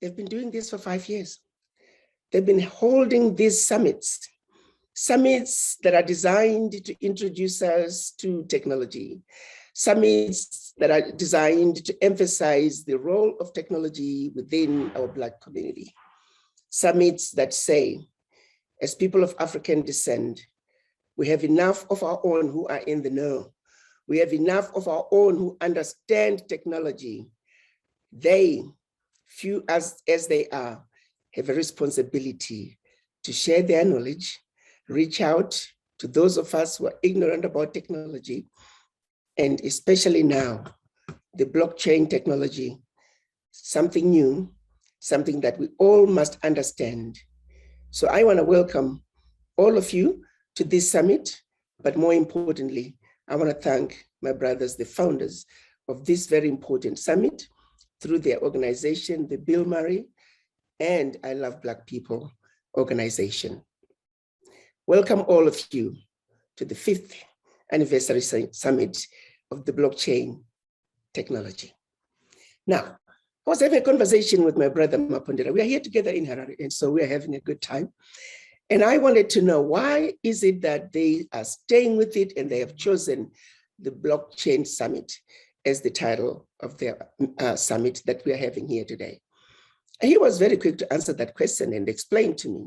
They've been doing this for 5 years. They've been holding these summits that are designed to introduce us to technology, summits that are designed to emphasize the role of technology within our Black community, summits that say, as people of African descent, we have enough of our own who are in the know. We have enough of our own who understand technology. They, few as they are, have a responsibility to share their knowledge, reach out to those of us who are ignorant about technology, and especially now, the blockchain technology, something new, something that we all must understand. So I want to welcome all of you to this summit, but more importantly, I want to thank my brothers, the founders of this very important summit, through their organization, the Bill Murray and I Love Black People organization. Welcome all of you to the 5th anniversary summit of the blockchain technology. Now, I was having a conversation with my brother Mapondera. We are here together in Harare, and so we are having a good time. And I wanted to know, why is it that they are staying with it and they have chosen the blockchain summit as the title of their summit that we are having here today? And he was very quick to answer that question and explain to me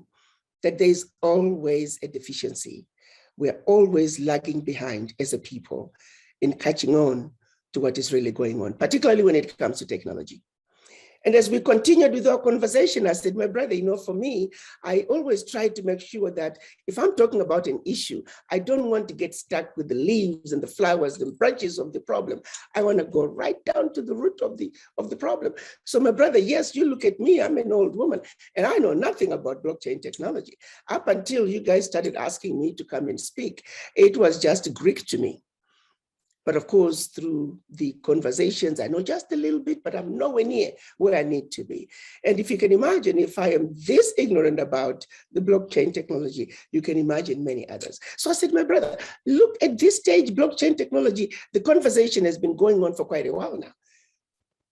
that there's always a deficiency. We're always lagging behind as a people in catching on to what is really going on, particularly when it comes to technology. And as we continued with our conversation, I said, my brother, for me, I always try to make sure that if I'm talking about an issue, I don't want to get stuck with the leaves and the flowers, the branches of the problem. I want to go right down to the root of the problem. So my brother, yes, you look at me, I'm an old woman, and I know nothing about blockchain technology. Up until you guys started asking me to come and speak, it was just Greek to me. But of course, through the conversations, I know just a little bit, but I'm nowhere near where I need to be. And if you can imagine, if I am this ignorant about the blockchain technology, you can imagine many others. So I said, my brother, look at this stage, blockchain technology, the conversation has been going on for quite a while now.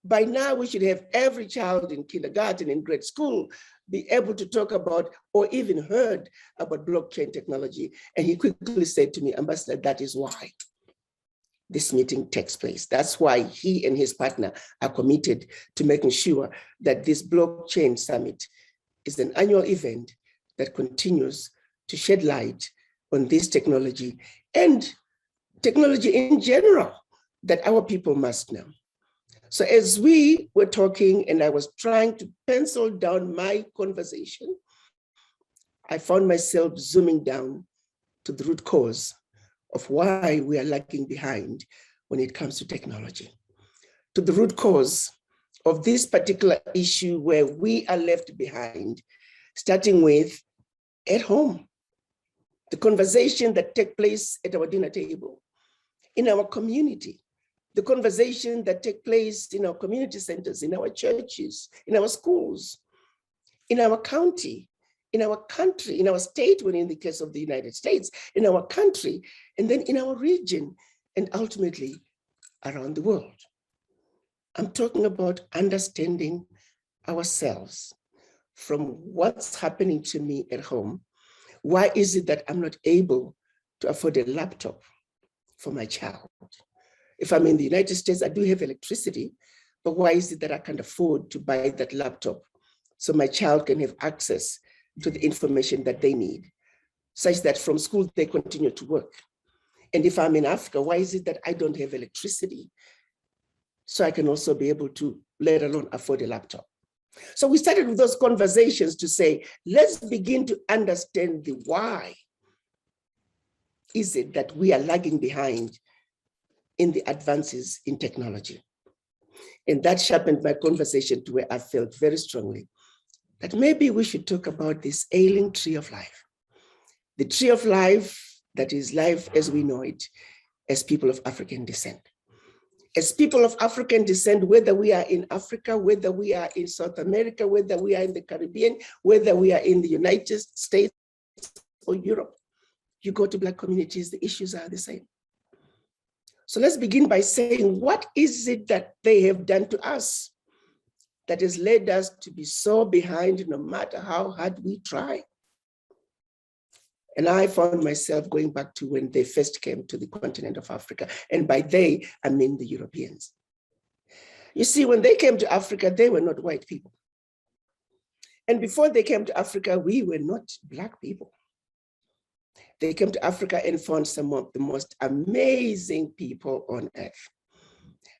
By now, we should have every child in kindergarten, in grade school, be able to talk about or even heard about blockchain technology. And he quickly said to me, Ambassador, that is why this meeting takes place. That's why he and his partner are committed to making sure that this blockchain summit is an annual event that continues to shed light on this technology and technology in general that our people must know. So as we were talking and I was trying to pencil down my conversation, I found myself zooming down to the root cause of why we are lagging behind when it comes to technology, to the root cause of this particular issue where we are left behind, starting with at home, the conversation that takes place at our dinner table, in our community, the conversation that takes place in our community centers, in our churches, in our schools, in our county, in our country, in our state, when in the case of the United States, in our country, and then in our region, and ultimately around the world. I'm talking about understanding ourselves from what's happening to me at home. Why is it that I'm not able to afford a laptop for my child? If I'm in the United States, I do have electricity, but why is it that I can't afford to buy that laptop so my child can have access to the information that they need, such that from school they continue to work? And if I'm in Africa, why is it that I don't have electricity so I can also be able to, let alone afford a laptop? So we started with those conversations to say, let's begin to understand the why is it that we are lagging behind in the advances in technology. And that sharpened my conversation to where I felt very strongly that maybe we should talk about this ailing tree of life. The tree of life that is life as we know it as people of African descent. As people of African descent, whether we are in Africa, whether we are in South America, whether we are in the Caribbean, whether we are in the United States or Europe, you go to Black communities, the issues are the same. So let's begin by saying, what is it that they have done to us that has led us to be so behind no matter how hard we try. And I found myself going back to when they first came to the continent of Africa. And by they, I mean the Europeans. You see, when they came to Africa, they were not white people. And before they came to Africa, we were not Black people. They came to Africa and found some of the most amazing people on earth.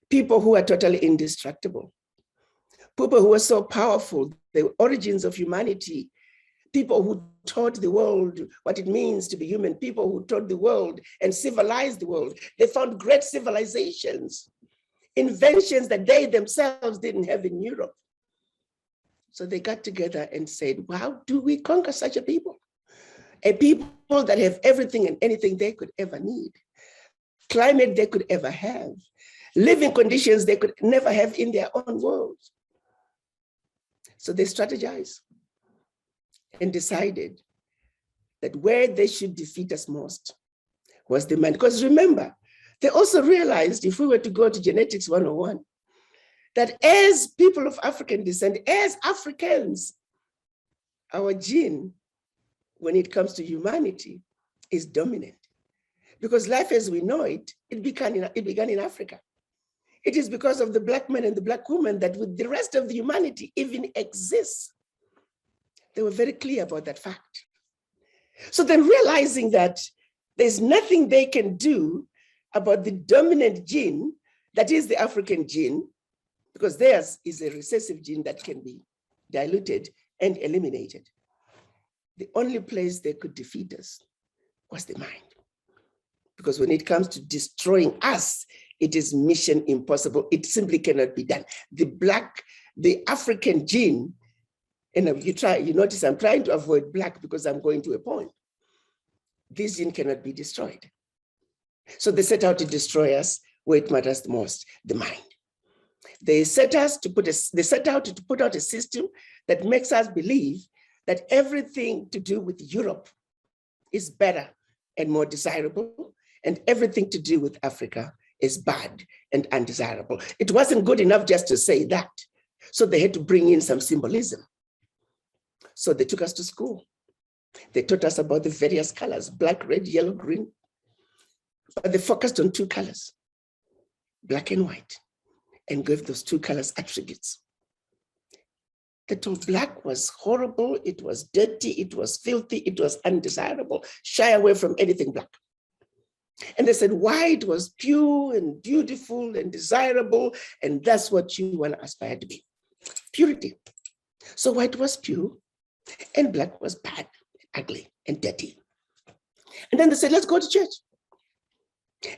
People who are totally indestructible. People who are so powerful, the origins of humanity. People who taught the world what it means to be human. People who taught the world and civilized the world. They found great civilizations, inventions that they themselves didn't have in Europe. So they got together and said, how do we conquer such a people? A people that have everything and anything they could ever need, climate they could ever have, living conditions they could never have in their own world. So they strategized and decided that where they should defeat us most was the mind. Because remember, they also realized, if we were to go to genetics 101, that as people of African descent, as Africans, our gene, when it comes to humanity, is dominant. Because life as we know it, it began in Africa. It is because of the Black man and the Black woman that with the rest of the humanity even exists. They were very clear about that fact. So then realizing that there's nothing they can do about the dominant gene, that is the African gene, because theirs is a recessive gene that can be diluted and eliminated. The only place they could defeat us was the mind. Because when it comes to destroying us, it is mission impossible. It simply cannot be done. The African gene, and you notice I'm trying to avoid Black because I'm going to a point. This gene cannot be destroyed. So they set out to destroy us where it matters the most, the mind. They set out to put out a system that makes us believe that everything to do with Europe is better and more desirable, and everything to do with Africa is bad and undesirable. It wasn't good enough just to say that. So they had to bring in some symbolism. So they took us to school. They taught us about the various colors, black, red, yellow, green. But they focused on two colors, black and white, and gave those two colors attributes. They told Black was horrible, it was dirty, it was filthy, it was undesirable. Shy away from anything Black. And they said white was pure and beautiful and desirable, and that's what you want to aspire to be, purity. So white was pure, and Black was bad, ugly, and dirty. And then they said, let's go to church.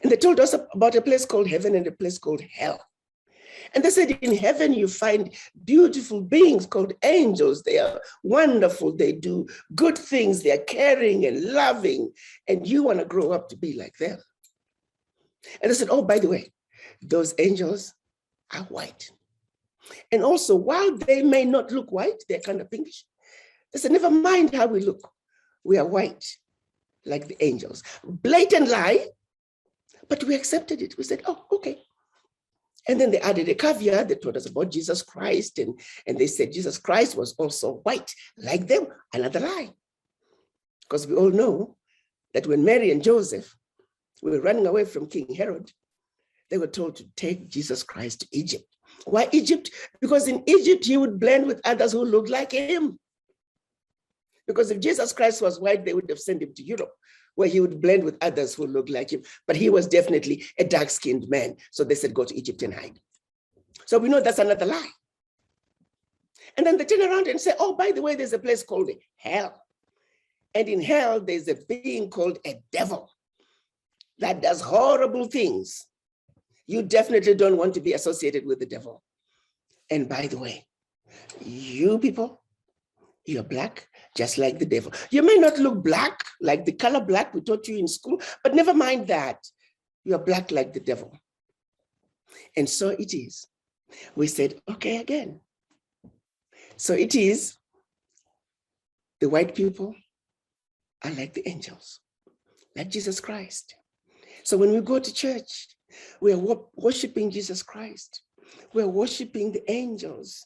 And they told us about a place called heaven and a place called hell. And they said, in heaven, you find beautiful beings called angels. They are wonderful. They do good things. They are caring and loving. And you want to grow up to be like them. And they said, oh, by the way, those angels are white. And also, while they may not look white, they're kind of pinkish. They said, never mind how we look. We are white, like the angels. Blatant lie, but we accepted it. We said, oh, okay. And then they added a caveat. They told us about Jesus Christ. And they said Jesus Christ was also white, like them. Another lie. Because we all know that when Mary and Joseph were running away from King Herod, they were told to take Jesus Christ to Egypt. Why Egypt? Because in Egypt, he would blend with others who looked like him. Because if Jesus Christ was white, they would have sent him to Europe, where he would blend with others who looked like him. But he was definitely a dark-skinned man. So they said, go to Egypt and hide. So we know that's another lie. And then they turn around and say, oh, by the way, there's a place called hell. And in hell, there's a being called a devil that does horrible things. You definitely don't want to be associated with the devil. And by the way, you people, you're Black, just like the devil. You may not look Black, like the color Black we taught you in school, but never mind that. You're Black like the devil. And so it is. We said, okay, again. So it is, the white people are like the angels, like Jesus Christ. So when we go to church, we are worshiping Jesus Christ. We're worshiping the angels.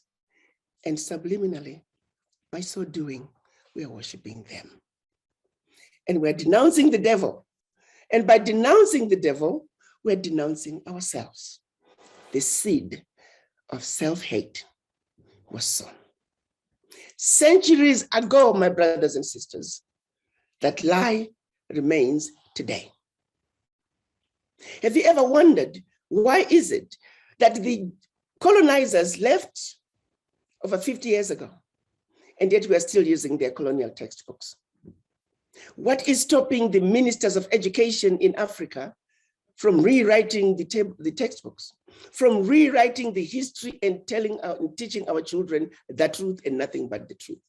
And subliminally, by so doing, we are worshiping them. And we're denouncing the devil. And by denouncing the devil, we're denouncing ourselves. The seed of self-hate was sown. Centuries ago, my brothers and sisters, that lie remains today. Have you ever wondered, why is it that the colonizers left over 50 years ago, and yet we are still using their colonial textbooks? What is stopping the ministers of education in Africa from rewriting the textbooks, from rewriting the history and teaching our children the truth and nothing but the truth?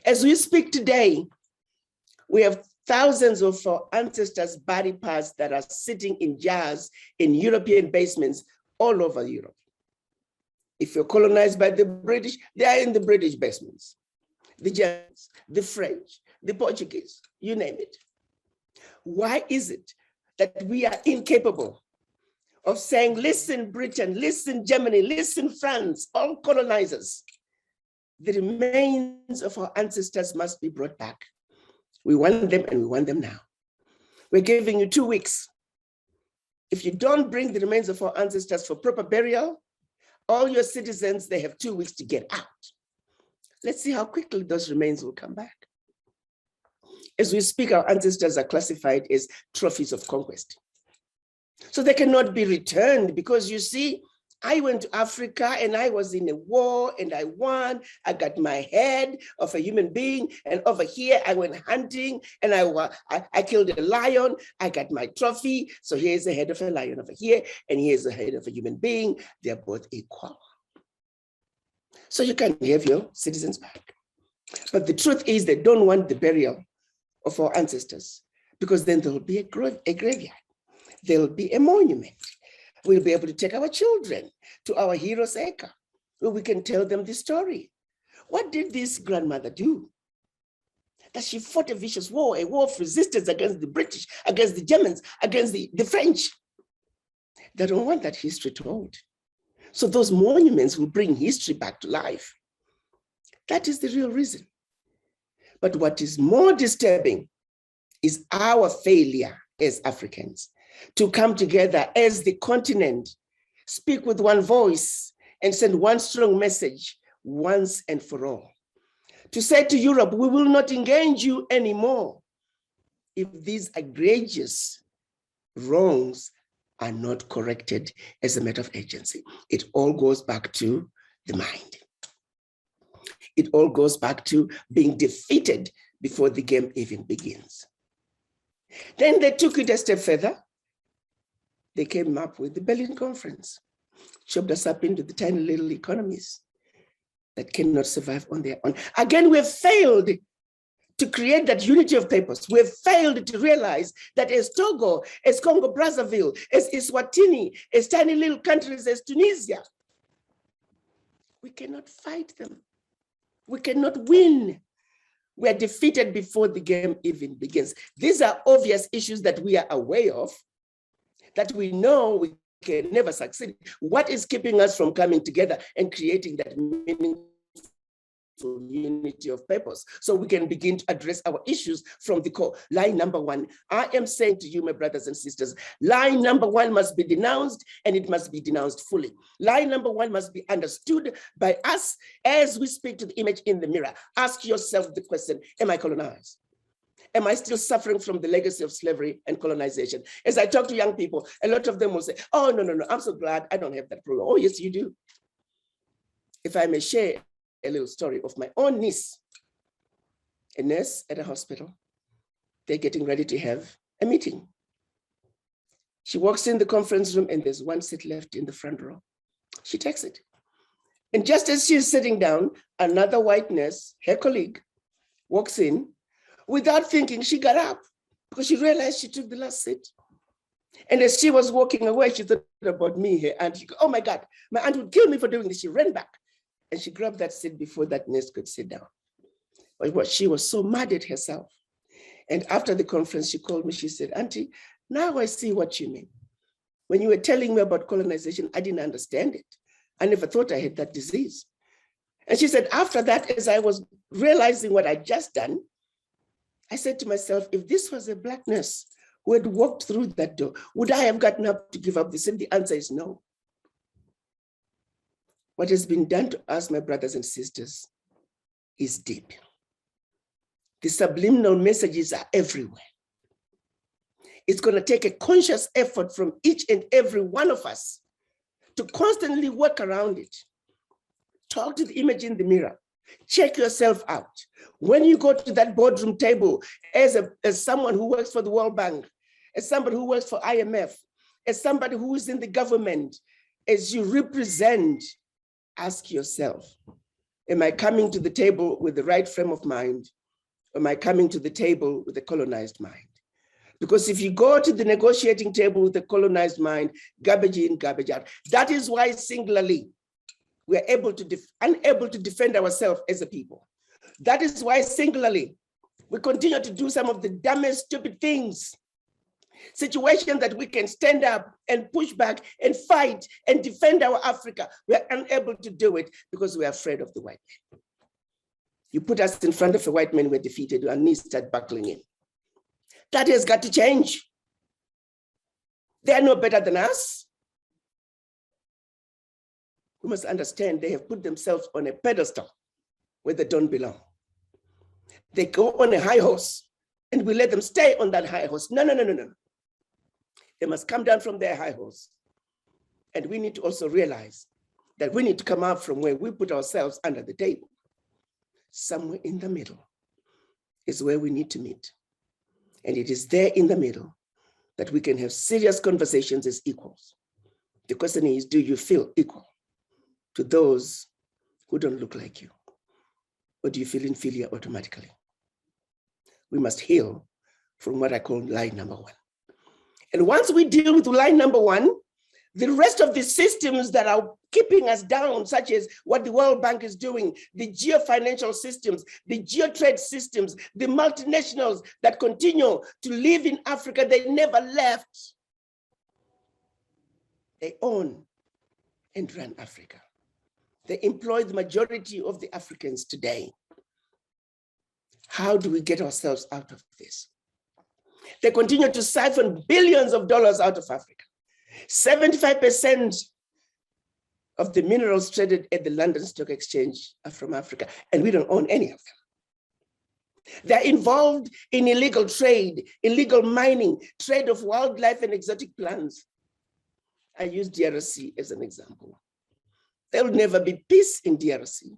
As we speak today, we have thousands of our ancestors' body parts that are sitting in jars in European basements all over Europe. If you're colonized by the British, they are in the British basements. The Germans, the French, the Portuguese, you name it. Why is it that we are incapable of saying, listen, Britain, listen, Germany, listen, France, all colonizers? The remains of our ancestors must be brought back. We want them, and we want them now. We're giving you 2 weeks. If you don't bring the remains of our ancestors for proper burial, all your citizens, they have 2 weeks to get out. Let's see how quickly those remains will come back. As we speak, our ancestors are classified as trophies of conquest. So they cannot be returned, because you see, I went to Africa and I was in a war and I won. I got my head of a human being, and over here I went hunting and I killed a lion. I got my trophy. So here's the head of a lion over here, and here's the head of a human being. They're both equal. So you can have your citizens back. But the truth is, they don't want the burial of our ancestors, because then there will be a graveyard. There will be a monument. We'll be able to take our children to our heroes' acre, where we can tell them the story. What did this grandmother do? That she fought a vicious war, a war of resistance against the British, against the Germans, against the French. They don't want that history told. So those monuments will bring history back to life. That is the real reason. But what is more disturbing is our failure as Africans to come together as the continent, speak with one voice, and send one strong message once and for all. To say to Europe, we will not engage you anymore if these egregious wrongs are not corrected as a matter of agency. It all goes back to the mind. It all goes back to being defeated before the game even begins. Then they took it a step further. They came up with the Berlin Conference, chopped us up into the tiny little economies that cannot survive on their own. Again, we have failed to create that unity of purpose. We have failed to realize that as Togo, as Congo Brazzaville, as Eswatini, as tiny little countries as Tunisia, we cannot fight them. We cannot win. We are defeated before the game even begins. These are obvious issues that we are aware of, that we know we can never succeed. What is keeping us from coming together and creating that meaningful unity of purpose, so we can begin to address our issues from the core? Line number one, I am saying to you, my brothers and sisters, line number one must be denounced, and it must be denounced fully. Line number one must be understood by us as we speak to the image in the mirror. Ask yourself the question, am I colonized? Am I still suffering from the legacy of slavery and colonization? As I talk to young people, a lot of them will say, oh, no, I'm so glad I don't have that problem. Oh, yes, you do. If I may share a little story of my own niece, a nurse at a hospital. They're getting ready to have a meeting. She walks in the conference room and there's one seat left in the front row. She takes it. And just as she's sitting down, another white nurse, her colleague, walks in. Without thinking, she got up because she realized she took the last seat. And as she was walking away, she thought about me, her aunt. She go, oh my God, my aunt would kill me for doing this. She ran back and she grabbed that seat before that nurse could sit down. But she was so mad at herself. And after the conference, she called me. She said, Auntie, now I see what you mean. When you were telling me about colonization, I didn't understand it. I never thought I had that disease. And she said, after that, as I was realizing what I'd just done, I said to myself, if this was a Black nurse who had walked through that door, would I have gotten up to give up this? And the answer is no. What has been done to us, my brothers and sisters, is deep. The subliminal messages are everywhere. It's going to take a conscious effort from each and every one of us to constantly work around it. Talk to the image in the mirror. Check yourself out. When you go to that boardroom table as someone who works for the World Bank, as somebody who works for IMF, as somebody who is in the government, as you represent, ask yourself, am I coming to the table with the right frame of mind? Or am I coming to the table with a colonized mind? Because if you go to the negotiating table with a colonized mind, garbage in, garbage out. That is why singularly, we're unable to defend ourselves as a people. That is why singularly, we continue to do some of the dumbest, stupid things. Situations that we can stand up and push back and fight and defend our Africa. We're unable to do it because we're afraid of the white man. You put us in front of a white man, we're defeated, our knees start buckling in. That has got to change. They are no better than us. We must understand they have put themselves on a pedestal where they don't belong. They go on a high horse and we let them stay on that high horse. No. They must come down from their high horse. And we need to also realize that we need to come out from where we put ourselves under the table. Somewhere in the middle is where we need to meet. And it is there in the middle that we can have serious conversations as equals. The question is, do you feel equal to those who don't look like you? Or do you feel inferior automatically? We must heal from what I call line number one. And once we deal with line number one, the rest of the systems that are keeping us down, such as what the World Bank is doing, the geofinancial systems, the geotrade systems, the multinationals that continue to live in Africa, they never left. They own and run Africa. They employ the majority of the Africans today. How do we get ourselves out of this? They continue to siphon billions of dollars out of Africa. 75% of the minerals traded at the London Stock Exchange are from Africa, and we don't own any of them. They're involved in illegal trade, illegal mining, trade of wildlife and exotic plants. I use DRC as an example. There will never be peace in DRC.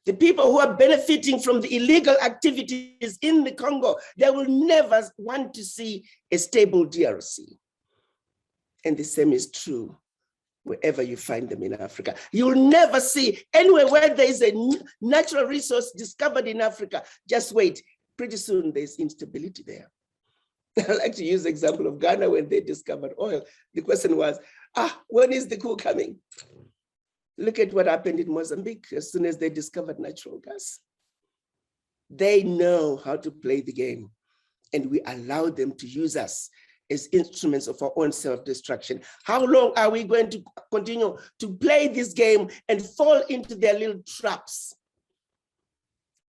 The people who are benefiting from the illegal activities in the Congo, they will never want to see a stable DRC. And the same is true wherever you find them in Africa. You'll never see anywhere where there is a natural resource discovered in Africa. Just wait, pretty soon there's instability there. I like to use the example of Ghana when they discovered oil. The question was, when is the coup coming? Look at what happened in Mozambique as soon as they discovered natural gas. They know how to play the game, and we allow them to use us as instruments of our own self-destruction. How long are we going to continue to play this game and fall into their little traps?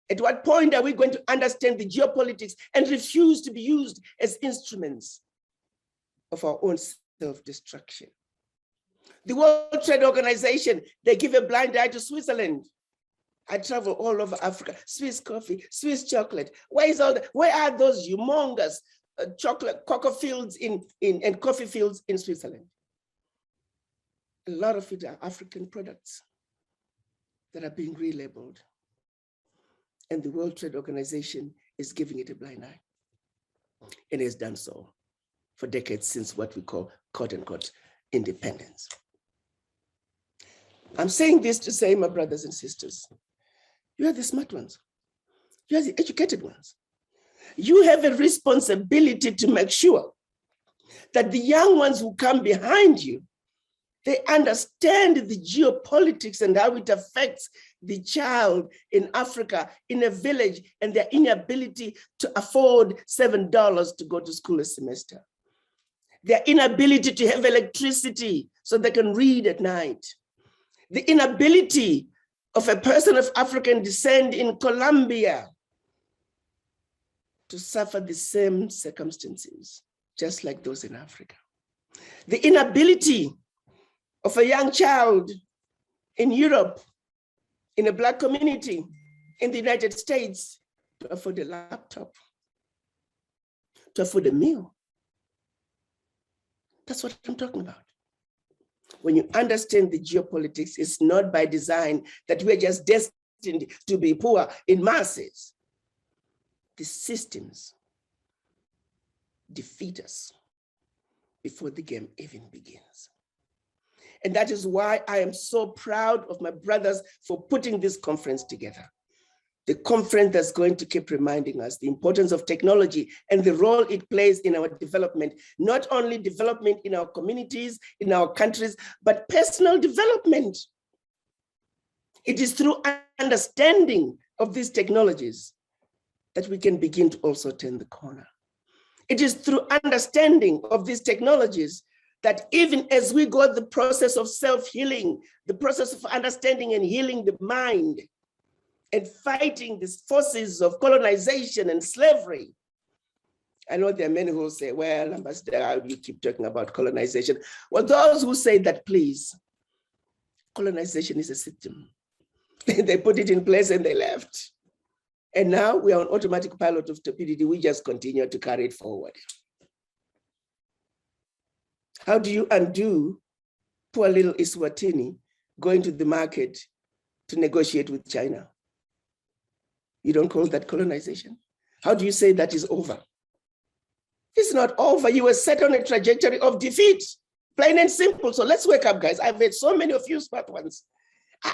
At what point are we going to understand the geopolitics and refuse to be used as instruments of our own self-destruction? The World Trade Organization, they give a blind eye to Switzerland. I travel all over Africa, Swiss coffee, Swiss chocolate. Where are those humongous chocolate cocoa fields and coffee fields in Switzerland? A lot of it are African products that are being relabeled. And the World Trade Organization is giving it a blind eye. And has done so for decades since what we call, quote unquote, independence. I'm saying this to say, my brothers and sisters, you are the smart ones. You are the educated ones. You have a responsibility to make sure that the young ones who come behind you, they understand the geopolitics and how it affects the child in Africa, in a village, and their inability to afford $7 to go to school a semester. Their inability to have electricity so they can read at night. The inability of a person of African descent in Colombia to suffer the same circumstances, just like those in Africa. The inability of a young child in Europe, in a Black community, in the United States, to afford a laptop, to afford a meal. That's what I'm talking about. When you understand the geopolitics, it's not by design that we're just destined to be poor in masses. The systems defeat us before the game even begins. And that is why I am so proud of my brothers for putting this conference together. The conference that's going to keep reminding us the importance of technology and the role it plays in our development, not only development in our communities, in our countries, but personal development. It is through understanding of these technologies that we can begin to also turn the corner. It is through understanding of these technologies that even as we go the process of self-healing, the process of understanding and healing the mind, and fighting these forces of colonization and slavery. I know there are many who will say, well, Ambassador, you keep talking about colonization. Well, those who say that, please, colonization is a system. They put it in place and they left. And now we are on automatic pilot of stupidity. We just continue to carry it forward. How do you undo poor little Eswatini going to the market to negotiate with China? You don't call that colonization? How do you say that is over? It's not over. You were set on a trajectory of defeat, plain and simple. So let's wake up, guys. I've heard so many of you smart ones.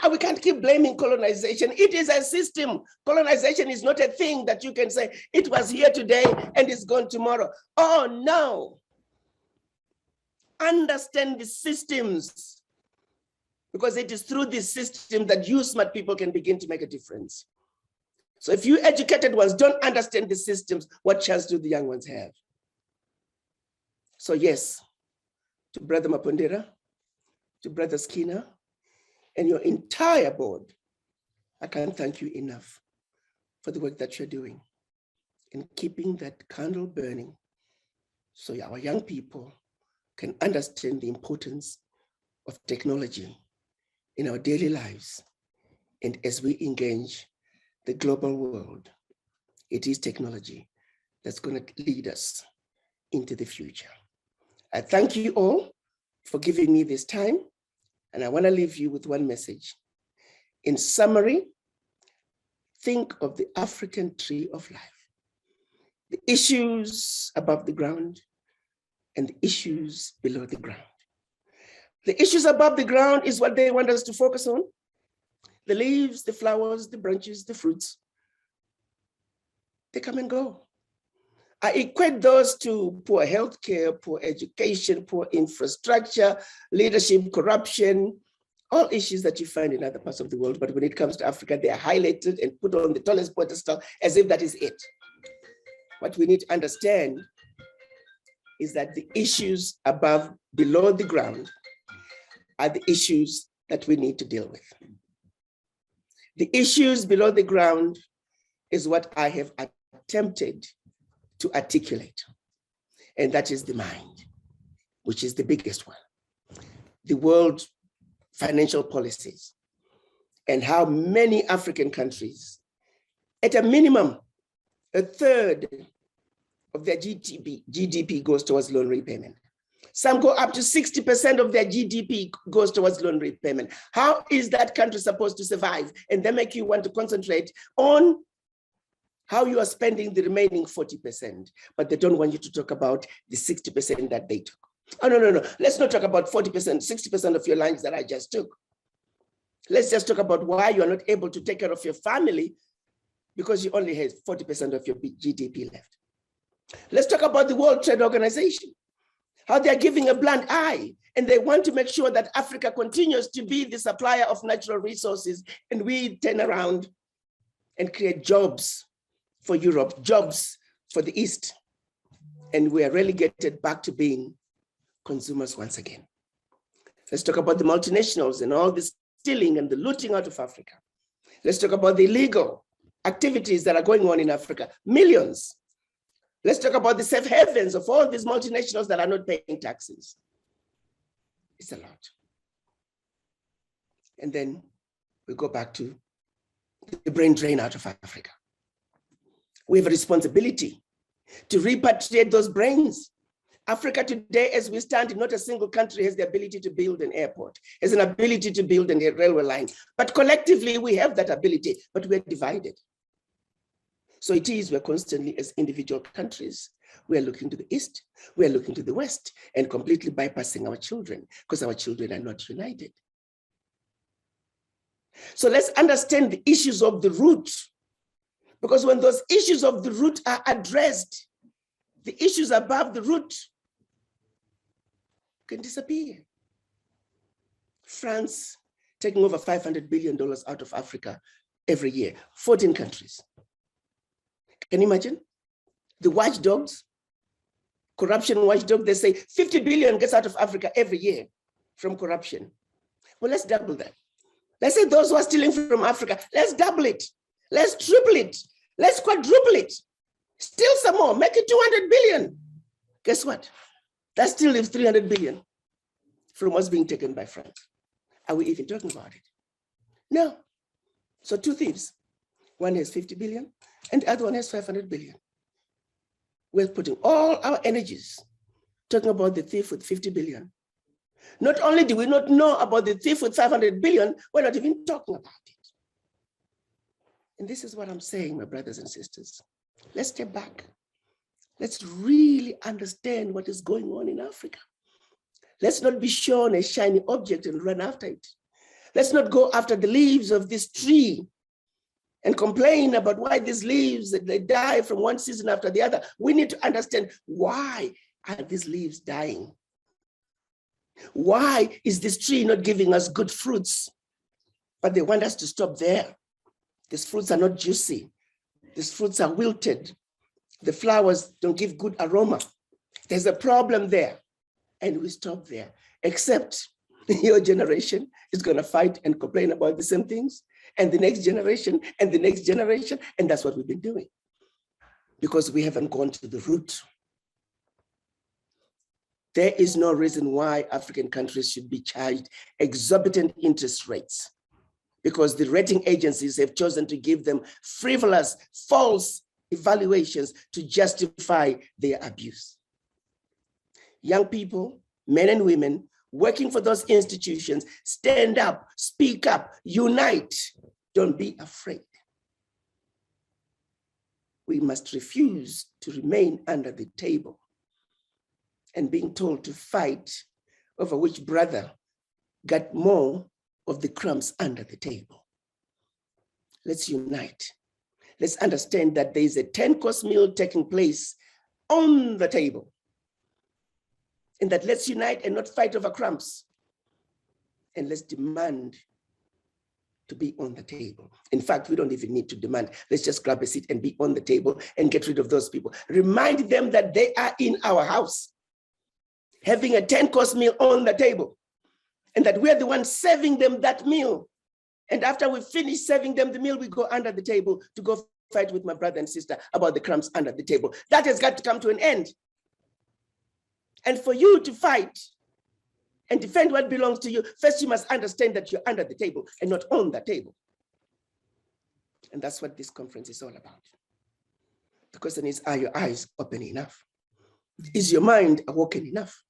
We can't keep blaming colonization. It is a system. Colonization is not a thing that you can say, it was here today and it's gone tomorrow. Oh, no. Understand the systems, because it is through this system that you smart people can begin to make a difference. So if you educated ones don't understand the systems, what chance do the young ones have? So yes, to Brother Mapondera, to Brother Skinner, and your entire board, I can't thank you enough for the work that you're doing in keeping that candle burning so our young people can understand the importance of technology in our daily lives. And as we engage the global world, it is technology that's going to lead us into the future. I thank you all for giving me this time, and I want to leave you with one message. In summary, think of the African tree of life, the issues above the ground and the issues below the ground. The issues above the ground is what they want us to focus on. The leaves, the flowers, the branches, the fruits, they come and go. I equate those to poor healthcare, poor education, poor infrastructure, leadership, corruption, all issues that you find in other parts of the world. But when it comes to Africa, they are highlighted and put on the tallest pedestal as if that is it. What we need to understand is that the issues below the ground are the issues that we need to deal with. The issues below the ground is what I have attempted to articulate, and that is the mind, which is the biggest one. The world financial policies and how many African countries, at a minimum, a third of their GDP goes towards loan repayment. Some go up to 60% of their GDP goes towards loan repayment. How is that country supposed to survive? And they make you want to concentrate on how you are spending the remaining 40%, but they don't want you to talk about the 60% that they took. Oh, no. Let's not talk about 40%, 60% of your lines that I just took. Let's just talk about why you are not able to take care of your family because you only have 40% of your GDP left. Let's talk about the World Trade Organization, how they're giving a blind eye, and they want to make sure that Africa continues to be the supplier of natural resources, and we turn around and create jobs for Europe, jobs for the East, and we are relegated back to being consumers once again. Let's talk about the multinationals and all the stealing and the looting out of Africa. Let's talk about the illegal activities that are going on in Africa, millions. Let's talk about the safe havens of all these multinationals that are not paying taxes. It's a lot. And then we go back to the brain drain out of Africa. We have a responsibility to repatriate those brains. Africa today, as we stand, not a single country has the ability to build an airport, has an ability to build a railway line. But collectively, we have that ability, but we're divided. So it is, we're constantly, as individual countries, we are looking to the east, we are looking to the west, and completely bypassing our children, because our children are not united. So let's understand the issues of the root, because when those issues of the root are addressed, the issues above the root can disappear. France taking over $500 billion out of Africa every year, 14 countries. Can you imagine? The watchdogs, corruption watchdog, they say 50 billion gets out of Africa every year from corruption. Well, let's double that. Let's say those who are stealing from Africa, let's double it. Let's triple it. Let's quadruple it. Steal some more, make it 200 billion. Guess what? That still leaves 300 billion from what's being taken by France. Are we even talking about it? No. So two thieves. One has 50 billion and the other one has 500 billion. We're putting all our energies talking about the thief with 50 billion. Not only do we not know about the thief with 500 billion, we're not even talking about it. And this is what I'm saying, my brothers and sisters. Let's step back. Let's really understand what is going on in Africa. Let's not be shown a shiny object and run after it. Let's not go after the leaves of this tree and complain about why these leaves, they die from one season after the other. We need to understand, why are these leaves dying? Why is this tree not giving us good fruits? But they want us to stop there. These fruits are not juicy. These fruits are wilted. The flowers don't give good aroma. There's a problem there. And we stop there, except your generation is going to fight and complain about the same things, and the next generation, and the next generation, and that's what we've been doing, because we haven't gone to the root. There is no reason why African countries should be charged exorbitant interest rates, because the rating agencies have chosen to give them frivolous, false evaluations to justify their abuse. Young people, men and women, working for those institutions, stand up, speak up, unite. Don't be afraid. We must refuse to remain under the table and being told to fight over which brother got more of the crumbs under the table. Let's unite. Let's understand that there is a 10-course meal taking place on the table. And that let's unite and not fight over crumbs. And let's demand to be on the table. In fact, we don't even need to demand. Let's just grab a seat and be on the table and get rid of those people. Remind them that they are in our house, having a 10-course meal on the table, and that we're the ones serving them that meal. And after we finish serving them the meal, we go under the table to go fight with my brother and sister about the crumbs under the table. That has got to come to an end. And for you to fight and defend what belongs to you, first you must understand that you're under the table and not on the table. And that's what this conference is all about. The question is, are your eyes open enough? Is your mind awoken enough?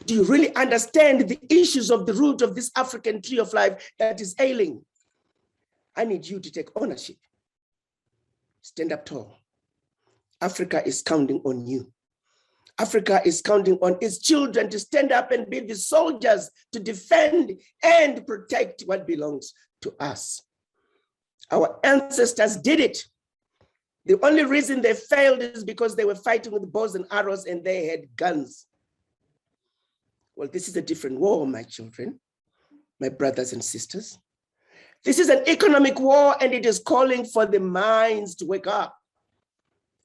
Do you really understand the issues of the root of this African tree of life that is ailing? I need you to take ownership. Stand up tall. Africa is counting on you. Africa is counting on its children to stand up and be the soldiers to defend and protect what belongs to us. Our ancestors did it. The only reason they failed is because they were fighting with bows and arrows and they had guns. Well, this is a different war, my children, my brothers and sisters. This is an economic war, and it is calling for the minds to wake up.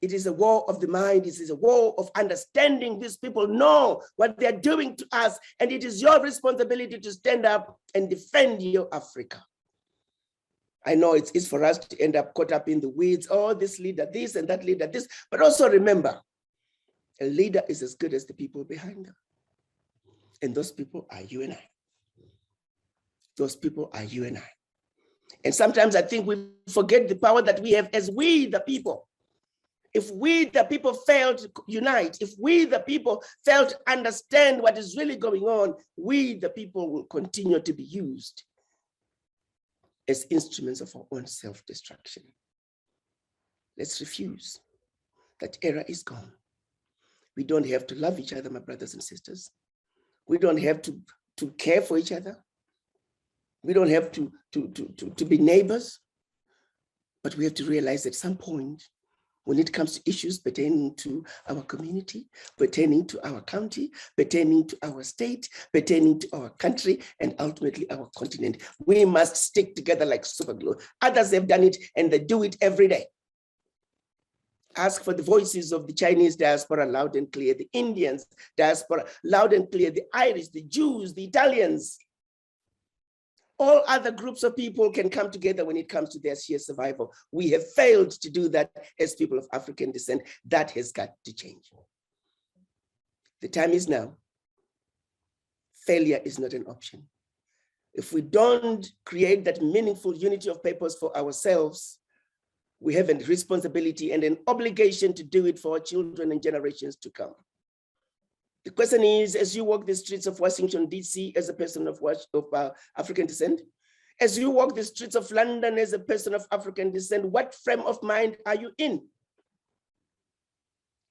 It is a war of the mind. It is a war of understanding. These people know what they're doing to us, and it is your responsibility to stand up and defend your Africa. I know it's easy for us to end up caught up in the weeds. Oh, this leader, this, and that leader, this. But also remember, a leader is as good as the people behind them. And those people are you and I. Those people are you and I. And sometimes I think we forget the power that we have as we, the people. If we, the people, fail to unite, if we, the people, fail to understand what is really going on, we, the people, will continue to be used as instruments of our own self-destruction. Let's refuse. That era is gone. We don't have to love each other, my brothers and sisters. We don't have to care for each other. We don't have to be neighbors. But we have to realize at some point, when it comes to issues pertaining to our community, pertaining to our county, pertaining to our state, pertaining to our country, and ultimately our continent, we must stick together like super glue. Others have done it and they do it every day. Ask for the voices of the Chinese diaspora loud and clear, the Indians diaspora loud and clear, the Irish, the Jews, the Italians. All other groups of people can come together when it comes to their sheer survival. We have failed to do that as people of African descent. That has got to change. The time is now. Failure is not an option. If we don't create that meaningful unity of purpose for ourselves, we have a responsibility and an obligation to do it for our children and generations to come. The question is, as you walk the streets of Washington, D.C. as a person of African descent, as you walk the streets of London as a person of African descent, what frame of mind are you in?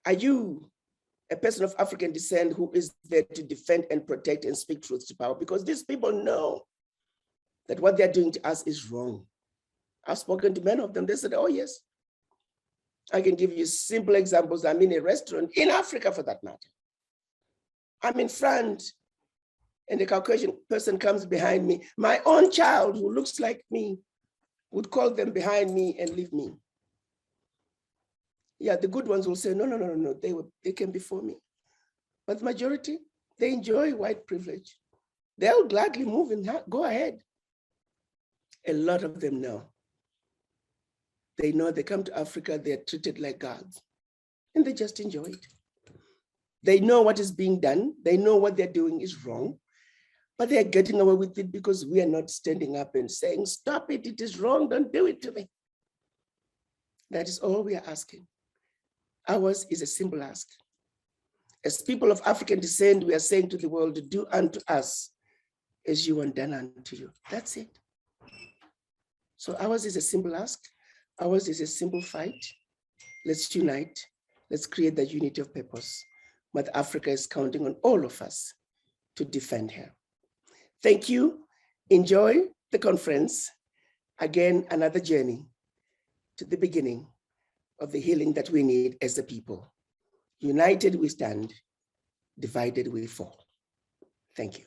Are you a person of African descent who is there to defend and protect and speak truth to power? Because these people know that what they're doing to us is wrong. I've spoken to many of them. They said, oh, yes. I can give you simple examples. I'm in a restaurant in Africa, for that matter. I'm in front, and the Caucasian person comes behind me. My own child who looks like me would call them behind me and leave me. Yeah, the good ones will say, no, they came before me. But the majority, they enjoy white privilege. They'll gladly move and go ahead. A lot of them know. They know they come to Africa, they're treated like gods, and they just enjoy it. They know what is being done. They know what they're doing is wrong, but they're getting away with it because we are not standing up and saying, stop it, it is wrong, don't do it to me. That is all we are asking. Ours is a simple ask. As people of African descent, we are saying to the world, do unto us as you want done unto you. That's it. So ours is a simple ask. Ours is a simple fight. Let's unite. Let's create that unity of purpose. Mother Africa is counting on all of us to defend her. Thank you. Enjoy the conference. Again, another journey to the beginning of the healing that we need as a people. United we stand, divided we fall. Thank you.